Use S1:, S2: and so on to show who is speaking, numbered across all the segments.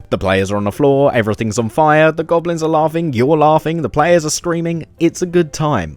S1: The players are on the floor, everything's on fire, the goblins are laughing, you're laughing, the players are screaming, it's a good time.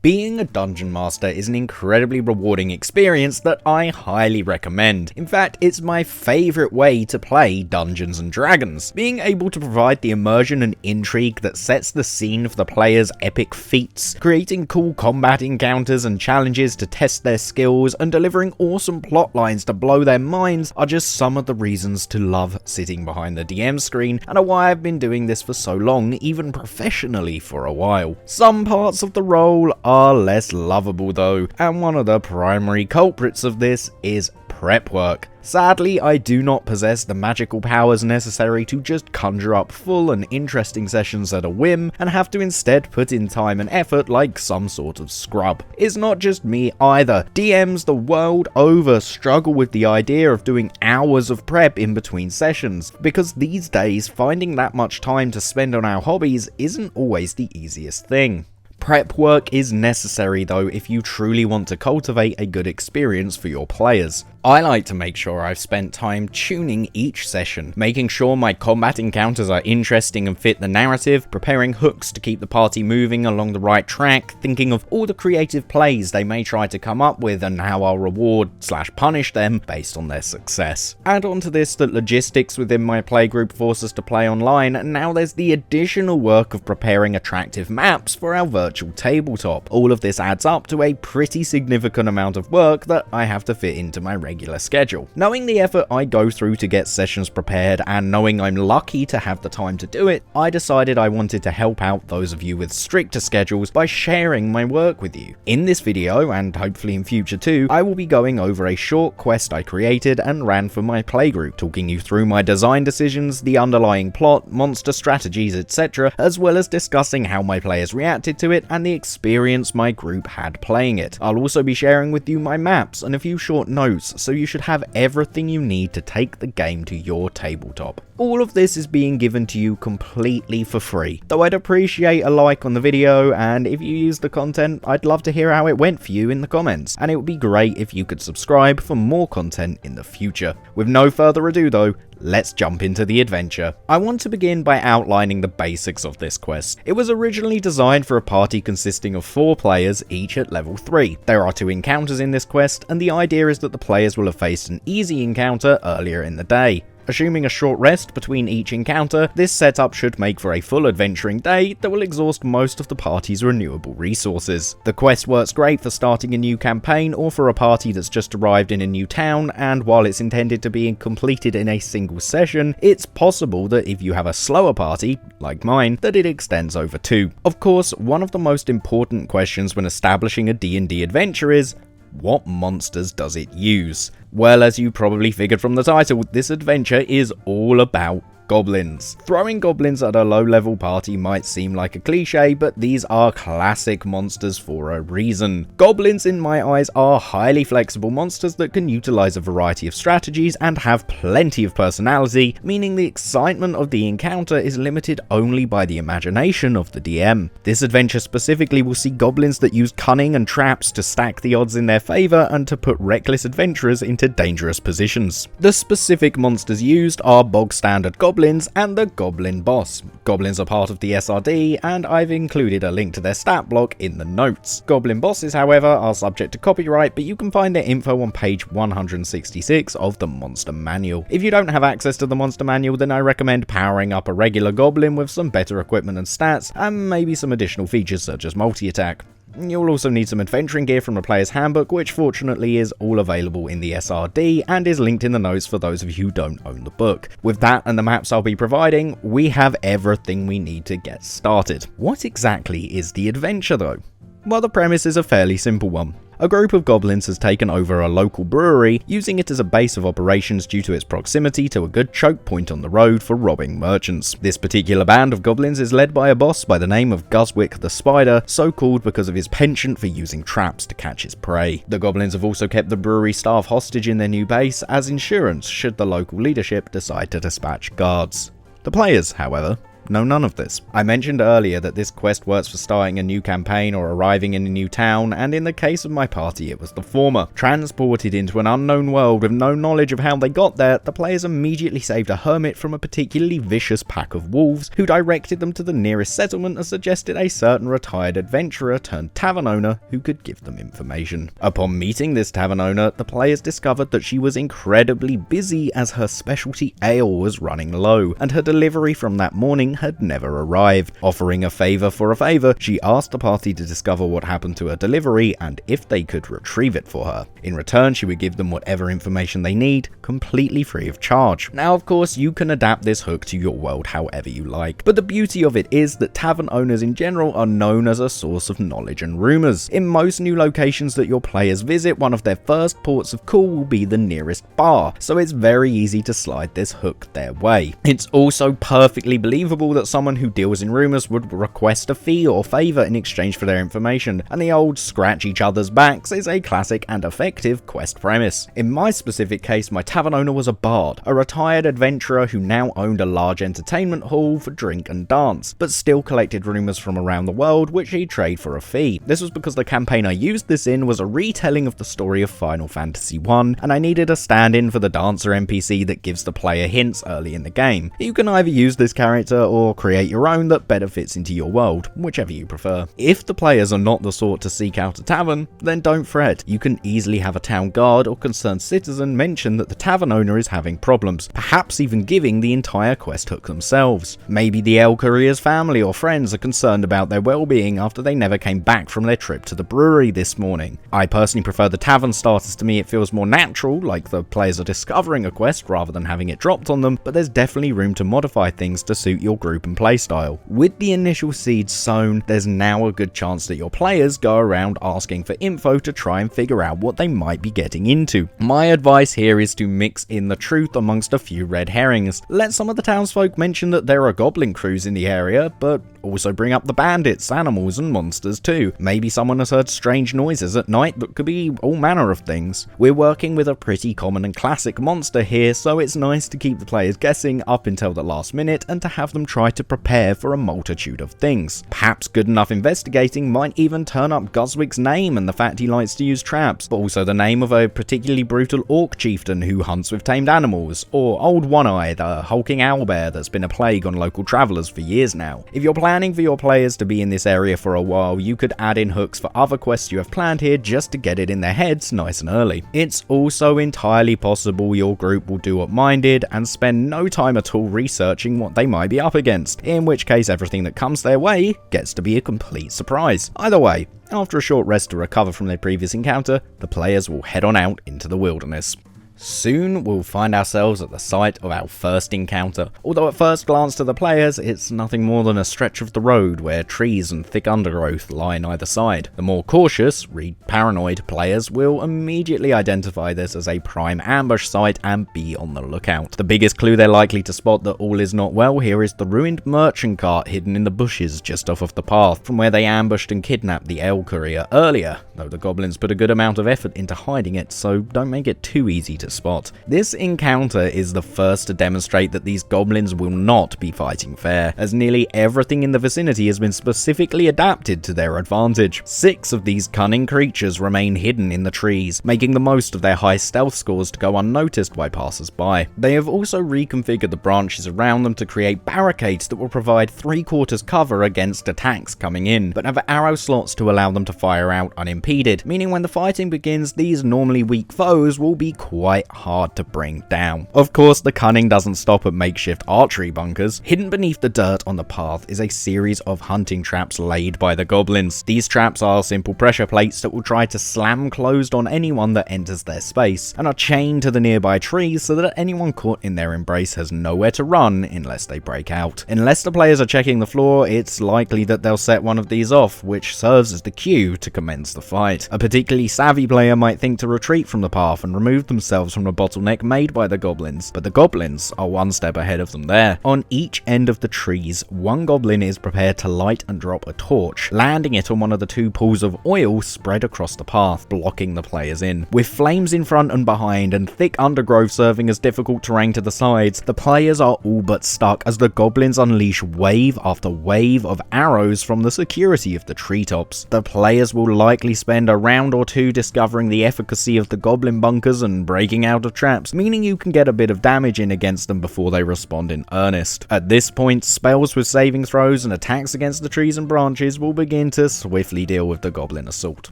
S1: Being a dungeon master is an incredibly rewarding experience that I highly recommend. In fact, it's my favourite way to play Dungeons & Dragons. Being able to provide the immersion and intrigue that sets the scene for the players' epic feats, creating cool combat encounters and challenges to test their skills, and delivering awesome plot lines to blow their minds are just some of the reasons to love sitting behind the DM screen, and are why I've been doing this for so long, even professionally for a while. Some parts of the role are less lovable though, and one of the primary culprits of this is prep work. Sadly, I do not possess the magical powers necessary to just conjure up full and interesting sessions at a whim, and have to instead put in time and effort like some sort of scrub. It's not just me either. DMs the world over struggle with the idea of doing hours of prep in between sessions, because these days finding that much time to spend on our hobbies isn't always the easiest thing. Prep work is necessary though if you truly want to cultivate a good experience for your players. I like to make sure I've spent time tuning each session, making sure my combat encounters are interesting and fit the narrative, preparing hooks to keep the party moving along the right track, thinking of all the creative plays they may try to come up with and how I'll reward/punish them based on their success. Add on to this that logistics within my playgroup force us to play online, and now there's the additional work of preparing attractive maps for our virtual tabletop. All of this adds up to a pretty significant amount of work that I have to fit into my regular schedule. Knowing the effort I go through to get sessions prepared, and knowing I'm lucky to have the time to do it, I decided I wanted to help out those of you with stricter schedules by sharing my work with you. In this video, and hopefully in future too, I will be going over a short quest I created and ran for my playgroup, talking you through my design decisions, the underlying plot, monster strategies, etc., as well as discussing how my players reacted to it and the experience my group had playing it. I'll also be sharing with you my maps and a few short notes, so you should have everything you need to take the game to your tabletop. All of this is being given to you completely for free, though I'd appreciate a like on the video, and if you use the content, I'd love to hear how it went for you in the comments, and it would be great if you could subscribe for more content in the future. With no further ado though, let's jump into the adventure. I want to begin by outlining the basics of this quest. It was originally designed for a party consisting of 4 players, each at level 3. There are 2 encounters in this quest, and the idea is that the players will have faced an easy encounter earlier in the day. Assuming a short rest between each encounter, this setup should make for a full adventuring day that will exhaust most of the party's renewable resources. The quest works great for starting a new campaign or for a party that's just arrived in a new town, and while it's intended to be completed in a single session, it's possible that if you have a slower party, like mine, that it extends over 2. Of course, one of the most important questions when establishing a D&D adventure is, what monsters does it use? Well, as you probably figured from the title, this adventure is all about goblins. Throwing goblins at a low-level party might seem like a cliche, but these are classic monsters for a reason. Goblins, in my eyes, are highly flexible monsters that can utilize a variety of strategies and have plenty of personality, meaning the excitement of the encounter is limited only by the imagination of the DM. This adventure specifically will see goblins that use cunning and traps to stack the odds in their favor and to put reckless adventurers into dangerous positions. The specific monsters used are bog-standard goblins and the Goblin Boss. Goblins are part of the SRD, and I've included a link to their stat block in the notes. Goblin Bosses, however, are subject to copyright, but you can find their info on page 166 of the Monster Manual. If you don't have access to the Monster Manual, then I recommend powering up a regular goblin with some better equipment and stats, and maybe some additional features such as multi-attack. You'll also need some adventuring gear from the player's handbook, which fortunately is all available in the SRD and is linked in the notes for those of you who don't own the book. With that and the maps I'll be providing, we have everything we need to get started. What exactly is the adventure though? Well, the premise is a fairly simple one. A group of goblins has taken over a local brewery, using it as a base of operations due to its proximity to a good choke point on the road for robbing merchants. This particular band of goblins is led by a boss by the name of Guswick the Spider, so called because of his penchant for using traps to catch his prey. The goblins have also kept the brewery staff hostage in their new base as insurance should the local leadership decide to dispatch guards. The players, however, know none of this. I mentioned earlier that this quest works for starting a new campaign or arriving in a new town, and in the case of my party it was the former. Transported into an unknown world with no knowledge of how they got there, the players immediately saved a hermit from a particularly vicious pack of wolves, who directed them to the nearest settlement and suggested a certain retired adventurer turned tavern owner who could give them information. Upon meeting this tavern owner, the players discovered that she was incredibly busy as her specialty ale was running low, and her delivery from that morning had never arrived. Offering a favour for a favour, she asked the party to discover what happened to her delivery and if they could retrieve it for her. In return, she would give them whatever information they need, completely free of charge. Now, of course, you can adapt this hook to your world however you like, but the beauty of it is that tavern owners in general are known as a source of knowledge and rumours. In most new locations that your players visit, one of their first ports of call will be the nearest bar, so it's very easy to slide this hook their way. It's also perfectly believable that someone who deals in rumours would request a fee or favour in exchange for their information, and the old scratch each other's backs is a classic and effective quest premise. In my specific case, my tavern owner was a bard, a retired adventurer who now owned a large entertainment hall for drink and dance, but still collected rumours from around the world which he'd trade for a fee. This was because the campaign I used this in was a retelling of the story of Final Fantasy I, and I needed a stand-in for the dancer NPC that gives the player hints early in the game. You can either use this character or create your own that better fits into your world, whichever you prefer. If the players are not the sort to seek out a tavern, then don't fret. You can easily have a town guard or concerned citizen mention that the tavern owner is having problems, perhaps even giving the entire quest hook themselves. Maybe the ale courier's family or friends are concerned about their well-being after they never came back from their trip to the brewery this morning. I personally prefer the tavern starters. To me it feels more natural, like the players are discovering a quest rather than having it dropped on them, but there's definitely room to modify things to suit your group and playstyle. With the initial seeds sown, there's now a good chance that your players go around asking for info to try and figure out what they might be getting into. My advice here is to mix in the truth amongst a few red herrings. Let some of the townsfolk mention that there are goblin crews in the area, but also bring up the bandits, animals and monsters too. Maybe someone has heard strange noises at night that could be all manner of things. We're working with a pretty common and classic monster here, so it's nice to keep the players guessing up until the last minute and to have them try to prepare for a multitude of things. Perhaps good enough investigating might even turn up Guswick's name and the fact he likes to use traps, but also the name of a particularly brutal orc chieftain who hunts with tamed animals, or Old One-Eye, the hulking owlbear that's been a plague on local travellers for years now. If you're planning for your players to be in this area for a while, you could add in hooks for other quests you have planned here just to get it in their heads nice and early. It's also entirely possible your group will do what mine did and spend no time at all researching what they might be up against, in which case everything that comes their way gets to be a complete surprise. Either way, after a short rest to recover from their previous encounter, the players will head on out into the wilderness. Soon we'll find ourselves at the site of our first encounter, although at first glance to the players it's nothing more than a stretch of the road where trees and thick undergrowth lie on either side. The more cautious, read paranoid players will immediately identify this as a prime ambush site and be on the lookout. The biggest clue they're likely to spot that all is not well here is the ruined merchant cart hidden in the bushes just off of the path from where they ambushed and kidnapped the ale courier earlier, though the goblins put a good amount of effort into hiding it, so don't make it too easy to spot. This encounter is the first to demonstrate that these goblins will not be fighting fair, as nearly everything in the vicinity has been specifically adapted to their advantage. 6 of these cunning creatures remain hidden in the trees, making the most of their high stealth scores to go unnoticed by passers-by. They have also reconfigured the branches around them to create barricades that will provide 3/4 cover against attacks coming in, but have arrow slots to allow them to fire out unimpeded, meaning when the fighting begins, these normally weak foes will be quite hard to bring down. Of course, the cunning doesn't stop at makeshift archery bunkers. Hidden beneath the dirt on the path is a series of hunting traps laid by the goblins. These traps are simple pressure plates that will try to slam closed on anyone that enters their space, and are chained to the nearby trees so that anyone caught in their embrace has nowhere to run unless they break out. Unless the players are checking the floor, it's likely that they'll set one of these off, which serves as the cue to commence the fight. A particularly savvy player might think to retreat from the path and remove themselves themselves from the bottleneck made by the goblins, but the goblins are one step ahead of them there. On each end of the trees, one goblin is prepared to light and drop a torch, landing it on one of the two pools of oil spread across the path, blocking the players in. With flames in front and behind and thick undergrowth serving as difficult terrain to the sides, the players are all but stuck as the goblins unleash wave after wave of arrows from the security of the treetops. The players will likely spend a round or two discovering the efficacy of the goblin bunkers and breaking out of traps, meaning you can get a bit of damage in against them before they respond in earnest. At this point, spells with saving throws and attacks against the trees and branches will begin to swiftly deal with the goblin assault.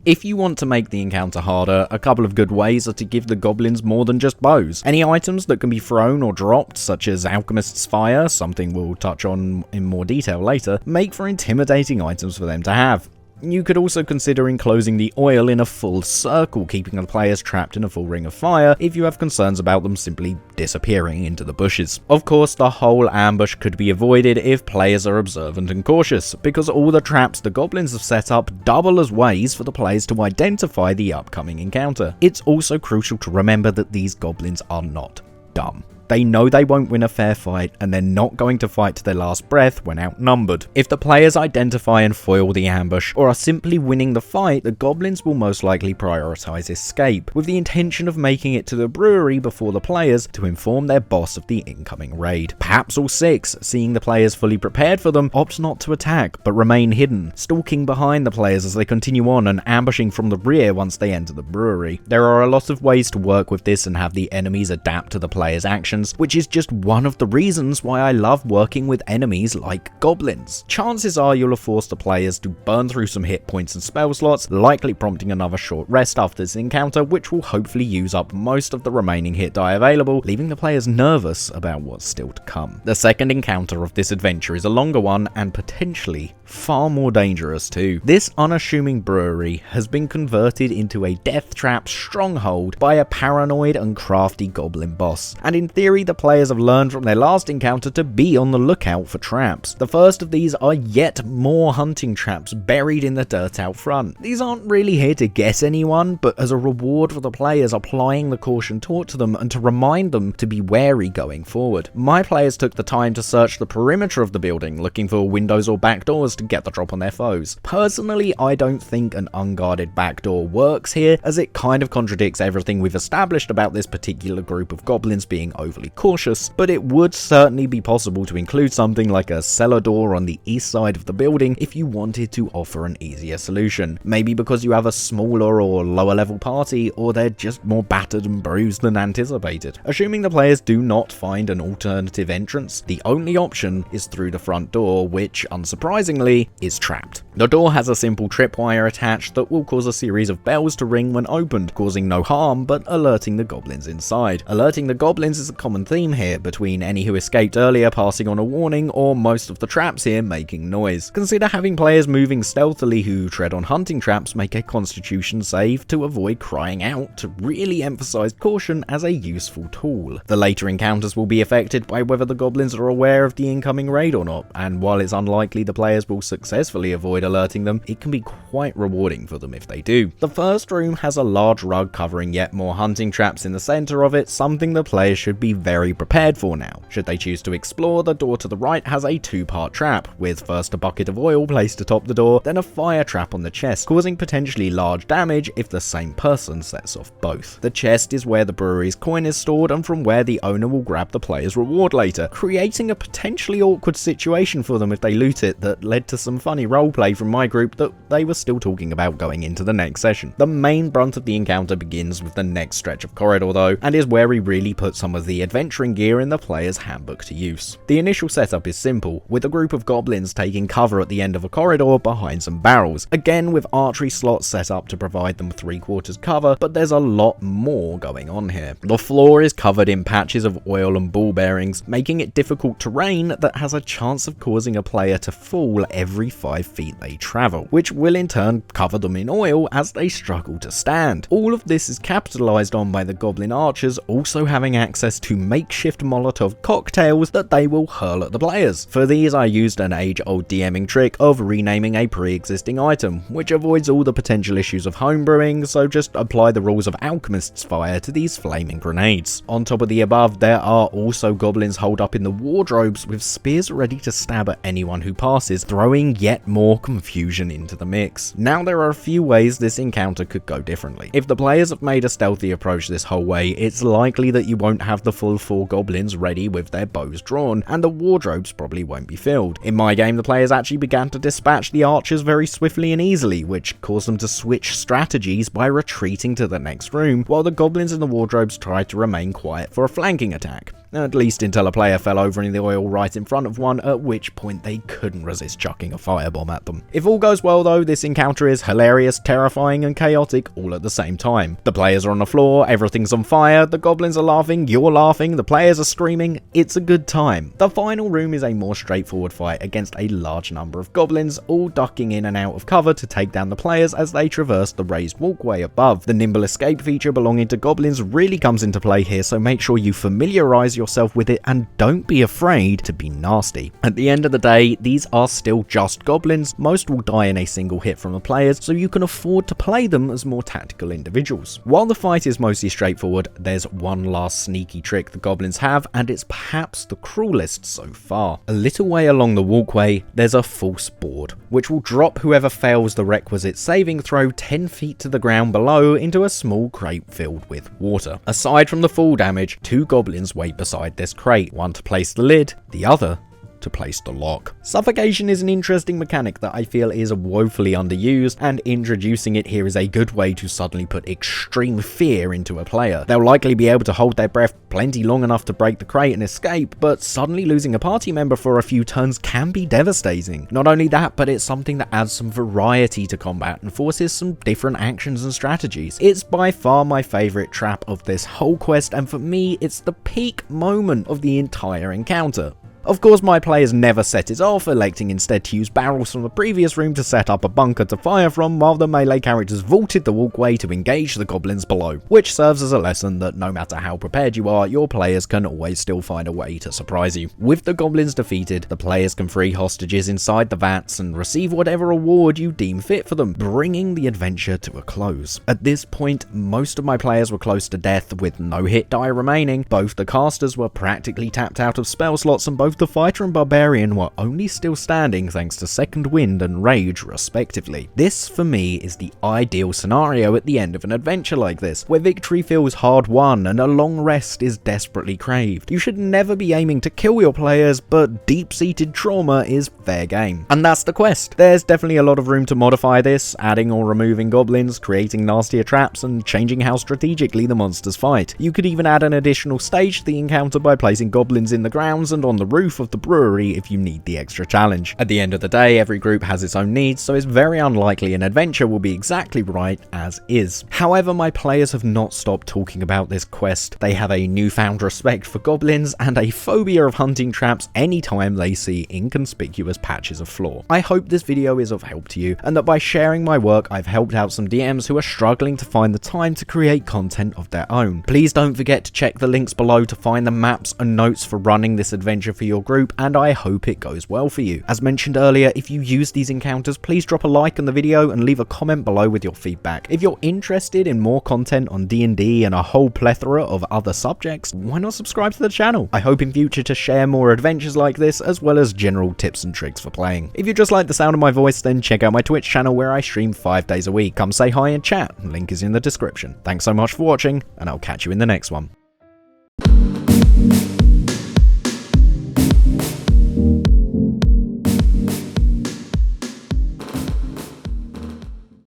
S1: If you want to make the encounter harder, a couple of good ways are to give the goblins more than just bows. Any items that can be thrown or dropped, such as Alchemist's Fire, something we'll touch on in more detail later, make for intimidating items for them to have. You could also consider enclosing the oil in a full circle, keeping the players trapped in a full ring of fire if you have concerns about them simply disappearing into the bushes. Of course, the whole ambush could be avoided if players are observant and cautious, because all the traps the goblins have set up double as ways for the players to identify the upcoming encounter. It's also crucial to remember that these goblins are not dumb. They know they won't win a fair fight, and they're not going to fight to their last breath when outnumbered. If the players identify and foil the ambush, or are simply winning the fight, the goblins will most likely prioritize escape, with the intention of making it to the brewery before the players to inform their boss of the incoming raid. Perhaps all six, seeing the players fully prepared for them, opt not to attack, but remain hidden, stalking behind the players as they continue on and ambushing from the rear once they enter the brewery. There are a lot of ways to work with this and have the enemies adapt to the players' actions, which is just one of the reasons why I love working with enemies like goblins. Chances are you'll have forced the players to burn through some hit points and spell slots, likely prompting another short rest after this encounter, which will hopefully use up most of the remaining hit die available, leaving the players nervous about what's still to come. The second encounter of this adventure is a longer one and potentially far more dangerous too. This unassuming brewery has been converted into a death trap stronghold by a paranoid and crafty goblin boss, and in theory the players have learned from their last encounter to be on the lookout for traps. The first of these are yet more hunting traps buried in the dirt out front. These aren't really here to get anyone, but as a reward for the players applying the caution taught to them and to remind them to be wary going forward. My players took the time to search the perimeter of the building, looking for windows or back doors to get the drop on their foes. Personally, I don't think an unguarded backdoor works here, as it kind of contradicts everything we've established about this particular group of goblins being overly cautious, but it would certainly be possible to include something like a cellar door on the east side of the building if you wanted to offer an easier solution. Maybe because you have a smaller or lower level party, or they're just more battered and bruised than anticipated. Assuming the players do not find an alternative entrance, the only option is through the front door, which, unsurprisingly, is trapped. The door has a simple tripwire attached that will cause a series of bells to ring when opened, causing no harm but alerting the goblins inside. Alerting the goblins is a common theme here, between any who escaped earlier passing on a warning, or most of the traps here making noise. Consider having players moving stealthily who tread on hunting traps make a constitution save to avoid crying out, to really emphasize caution as a useful tool. The later encounters will be affected by whether the goblins are aware of the incoming raid or not, and while it's unlikely the players will successfully avoid alerting them, it can be quite rewarding for them if they do. The first room has a large rug covering yet more hunting traps in the center of it, something the players should be very prepared for now. Should they choose to explore, the door to the right has a two-part trap, with first a bucket of oil placed atop the door, then a fire trap on the chest, causing potentially large damage if the same person sets off both. The chest is where the brewery's coin is stored and from where the owner will grab the player's reward later, creating a potentially awkward situation for them if they loot it that led to some funny roleplay from my group that they were still talking about going into the next session. The main brunt of the encounter begins with the next stretch of corridor though, and is where we really put some of the adventuring gear in the player's handbook to use. The initial setup is simple, with a group of goblins taking cover at the end of a corridor behind some barrels, again with archery slots set up to provide them 3/4 cover, but there's a lot more going on here. The floor is covered in patches of oil and ball bearings, making it difficult terrain that has a chance of causing a player to fall every 5 feet they travel, which will in turn cover them in oil as they struggle to stand. All of this is capitalized on by the goblin archers also having access to into makeshift Molotov cocktails that they will hurl at the players. For these, I used an age-old DMing trick of renaming a pre-existing item, which avoids all the potential issues of homebrewing, so just apply the rules of Alchemist's fire to these flaming grenades. On top of the above, there are also goblins holed up in the wardrobes with spears ready to stab at anyone who passes, throwing yet more confusion into the mix. Now, there are a few ways this encounter could go differently. If the players have made a stealthy approach this whole way, it's likely that you won't have the full 4 goblins ready with their bows drawn, and the wardrobes probably won't be filled. In my game, the players actually began to dispatch the archers very swiftly and easily, which caused them to switch strategies by retreating to the next room, while the goblins in the wardrobes tried to remain quiet for a flanking attack. At least until a player fell over in the oil right in front of one, at which point they couldn't resist chucking a firebomb at them. If all goes well though, this encounter is hilarious, terrifying and chaotic all at the same time. The players are on the floor, everything's on fire, the goblins are laughing, you're laughing, the players are screaming, it's a good time. The final room is a more straightforward fight against a large number of goblins, all ducking in and out of cover to take down the players as they traverse the raised walkway above. The nimble escape feature belonging to goblins really comes into play here, so make sure you familiarize yourself with it and don't be afraid to be nasty. At the end of the day, these are still just goblins. Most will die in a single hit from the players, so you can afford to play them as more tactical individuals. While the fight is mostly straightforward, there's one last sneaky trick the goblins have, and it's perhaps the cruelest so far. A little way along the walkway, there's a false board, which will drop whoever fails the requisite saving throw 10 feet to the ground below into a small crate filled with water. Aside from the fall damage, 2 goblins wait beside this crate, one to place the lid, the other to place the lock. Suffocation is an interesting mechanic that I feel is woefully underused, and introducing it here is a good way to suddenly put extreme fear into a player. They'll likely be able to hold their breath plenty long enough to break the crate and escape, but suddenly losing a party member for a few turns can be devastating. Not only that, but it's something that adds some variety to combat and forces some different actions and strategies. It's by far my favourite trap of this whole quest, and for me, it's the peak moment of the entire encounter. Of course, my players never set it off, electing instead to use barrels from the previous room to set up a bunker to fire from, while the melee characters vaulted the walkway to engage the goblins below, which serves as a lesson that no matter how prepared you are, your players can always still find a way to surprise you. With the goblins defeated, the players can free hostages inside the vats and receive whatever reward you deem fit for them, bringing the adventure to a close. At this point, most of my players were close to death with no hit die remaining. Both the casters were practically tapped out of spell slots, and both the fighter and barbarian were only still standing thanks to second wind and rage respectively. This for me is the ideal scenario at the end of an adventure like this, where victory feels hard won and a long rest is desperately craved. You should never be aiming to kill your players, but deep-seated trauma is fair game. And that's the quest. There's definitely a lot of room to modify this, adding or removing goblins, creating nastier traps, and changing how strategically the monsters fight. You could even add an additional stage to the encounter by placing goblins in the grounds and on the roof of the brewery if you need the extra challenge. At the end of the day, every group has its own needs, so it's very unlikely an adventure will be exactly right as is. However, my players have not stopped talking about this quest. They have a newfound respect for goblins and a phobia of hunting traps anytime they see inconspicuous patches of floor. I hope this video is of help to you, and that by sharing my work I've helped out some DMs who are struggling to find the time to create content of their own. Please don't forget to check the links below to find the maps and notes for running this adventure for your group, and I hope it goes well for you. As mentioned earlier, if you use these encounters, please drop a like on the video and leave a comment below with your feedback. If you're interested in more content on D&D and a whole plethora of other subjects, why not subscribe to the channel? I hope in future to share more adventures like this, as well as general tips and tricks for playing. If you just like the sound of my voice, then check out my Twitch channel where I stream 5 days a week. Come say hi and chat, link is in the description. Thanks so much for watching, and I'll catch you in the next one.